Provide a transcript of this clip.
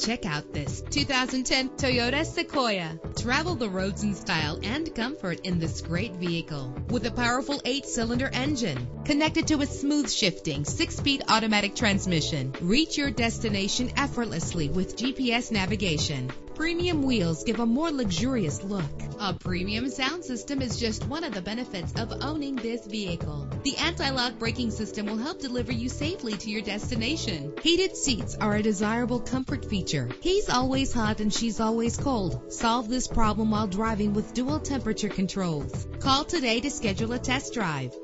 Check out this 2010 Toyota Sequoia. Travel the roads in style and comfort in this great vehicle. With a powerful 8-cylinder engine connected to a smooth shifting 6-speed automatic transmission. Reach your destination effortlessly with GPS navigation. Premium wheels give a more luxurious look. A premium sound system is just one of the benefits of owning this vehicle. The anti-lock braking system will help deliver you safely to your destination. Heated seats are a desirable comfort feature. He's always hot and she's always cold. Solve this problem while driving with dual temperature controls. Call today to schedule a test drive.